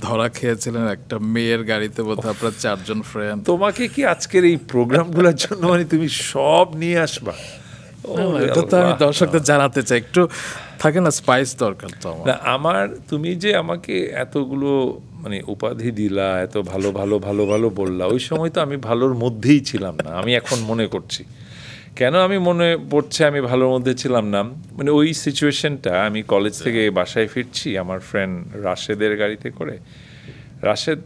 ধরা খেয়েছিলেন একটা মেয়ের গাড়িতে, বোধহয় আপনার 4 জন ফ্রেন্ড। তোমাকে কি আজকের এই প্রোগ্রামগুলোর জন্য মানে তুমি সব নিয়ে আসবা? এটা তো আমি দর্শকদের জানাতে চাই, একটু থাকে না স্পাইস দরকার তো আমার। তুমি যে আমাকে এতগুলো মানে উপাধি দিলা, এত ভালো ভালো ভালো ভালো বললা, ওই সময় তো আমি ভালোর মধ্যেই ছিলাম না। আমি এখন মনে করছি কেন আমি মনে পড়ছে আমি ভালোর মধ্যে ছিলাম না। মানে ওই সিচুয়েশনটা, আমি কলেজ থেকে বাসায় ফিরছি আমার ফ্রেন্ড রাশেদের গাড়িতে করে। রাশেদ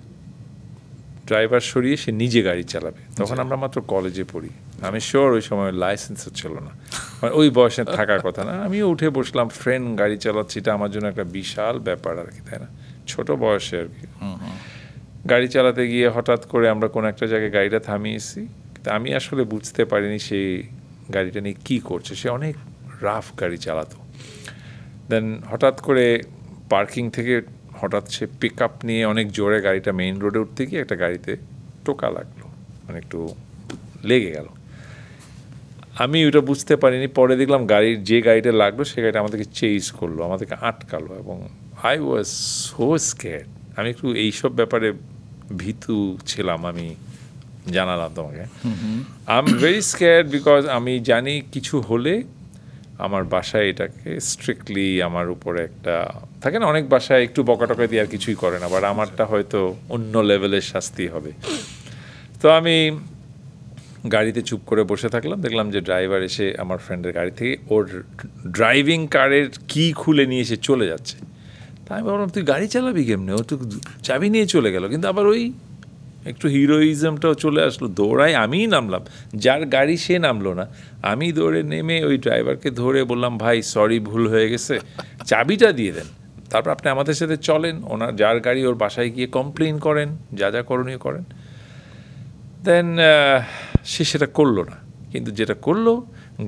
ড্রাইভার সরিয়ে সে নিজে গাড়ি চালাবে, তখন আমরা মাত্র কলেজে পড়ি। আমি শিওর ওই সময় লাইসেন্সও ছিল না, মানে ওই বয়সে থাকার কথা না। আমিও উঠে বসলাম, ফ্রেন্ড গাড়ি চালাচ্ছি, এটা আমার জন্য একটা বিশাল ব্যাপার আর কি, তাই না? ছোট বয়সে আর কি। গাড়ি চালাতে গিয়ে হঠাৎ করে আমরা কোনো একটা জায়গায় গাড়িটা থামিয়েছি, কিন্তু আমি আসলে বুঝতে পারিনি সেই গাড়িটা নিয়ে কী করছে। সে অনেক রাফ গাড়ি চালাতো। দেন হঠাৎ করে পার্কিং থেকে হঠাৎ সে পিক আপ নিয়ে অনেক জোরে গাড়িটা মেইন রোডে উঠতে গিয়ে একটা গাড়িতে টোকা লাগলো, মানে একটু লেগে গেল। আমি ওটা বুঝতে পারিনি, পরে দেখলাম যে গাড়িটা লাগলো সে গাড়িটা আমাদেরকে চেজ করলো, আমাদেরকে আটকালো, এবং আই ওয়াজ সো স্ক্যার্ড। আমি একটু এইসব ব্যাপারে ভীতু ছিলাম, আমি জানালাম তোমাকে। আই এম ভেরি স্ক্যার্ড বিকজ আমি জানি কিছু হলে আমার বাসায় এটাকে স্ট্রিক্টলি আমার উপরে একটা থাকে না, অনেক বাসায় একটু বকাটকা দিয়ে আর কিছুই করে না, বাট আমারটা হয়তো অন্য লেভেলের শাস্তি হবে। তো আমি গাড়িতে চুপ করে বসে থাকলাম, দেখলাম যে ড্রাইভার এসে আমার ফ্রেন্ডের গাড়ি থেকে ওর ড্রাইভিং কারের কি খুলে নিয়ে এসে চলে যাচ্ছে। তাই আমি ভাবলাম তুই গাড়ি চালাবি কেমনে, ও তো চাবি নিয়ে চলে গেল। কিন্তু আবার ওই একটু হিরোইজমটাও চলে আসলো, দৌড়াই আমিই নামলাম, যার গাড়ি সে নামলো না। আমি দৌড়ে নেমে ওই ড্রাইভারকে ধরে বললাম, ভাই সরি ভুল হয়ে গেছে, চাবিটা দিয়ে দেন, তারপর আপনি আমাদের সাথে চলেন, ওনার যার গাড়ি ওর বাসায় গিয়ে কমপ্লেন করেন, যা যা করণীয় করেন। দেন সে সেটা করলো না, কিন্তু যেটা করলো,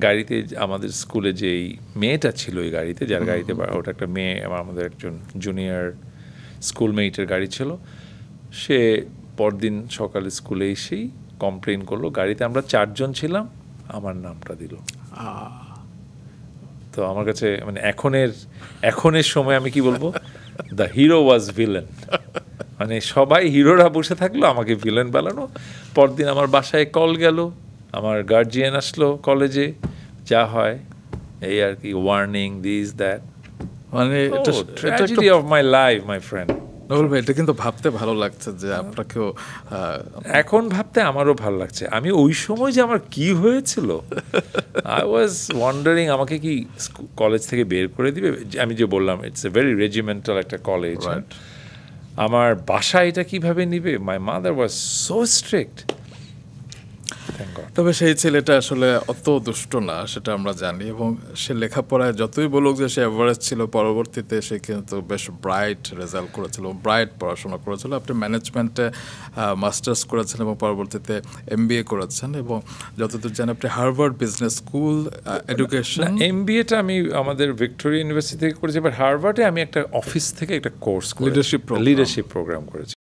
গাড়িতে আমাদের স্কুলে যেই মেয়েটা ছিল ওই গাড়িতে, যার গাড়িতে ওটা একটা মেয়ে, আমাদের একজন জুনিয়র স্কুলমেটের গাড়ি ছিল, সে পরদিন সকালে স্কুলে এসেই কমপ্লেন করলো। গাড়িতে আমরা 4 জন ছিলাম, আমার নামটা দিল। তো আমার কাছে মানে এখনের সময় আমি কি বলবো, দ্য হিরো ওয়াজ ভিলেন। মানে সবাই হিরোরা বসে থাকলো, আমাকে ভিলেন বানানো। পরদিন আমার বাসায় কল গেল, আমার গার্জিয়ান আসলো কলেজে, যা হয় এই আর কি, ওয়ার্নিং দিস দ্যাট। মানে tragedy of my life my friend. নবুল ভাই, এটা কিন্তু ভাবতে ভালো লাগছে যে আপনাকেও, এখন ভাবতে আমারও ভালো লাগছে। আমি ওই সময় যে আমার কি হয়েছিল, আই ওয়াজ ওয়ান্ডারিং, আমাকে কি কলেজ থেকে বের করে দিবে? আমি যে বললাম ইটস এ ভেরি রেজিমেন্টাল একটা কলেজ, আমার বাসা এটা কিভাবে নিবে? My mother was so strict. তবে সেই ছেলেটা আসলে অত দুষ্ট না, সেটা আমরা জানি, এবং সে লেখাপড়ায় যতই বলুক যে সে অ্যাভারেজ ছিল, পরবর্তীতে সে কিন্তু বেশ ব্রাইট রেজাল্ট করেছিল, ব্রাইট পড়াশোনা করেছিল। আপনি ম্যানেজমেন্টে মাস্টার্স করেছেন এবং পরবর্তীতে MBA করেছেন, এবং যতদূর জানি আপনি হার্ভার্ড বিজনেস স্কুল এডুকেশন। MBAটা আমি আমাদের ভিক্টোরিয়া ইউনিভার্সিটি থেকে করেছি, বাট হার্ভার্ডে আমি একটা অফিস থেকে একটা কোর্স, লিডারশিপ প্রোগ্রাম করেছি।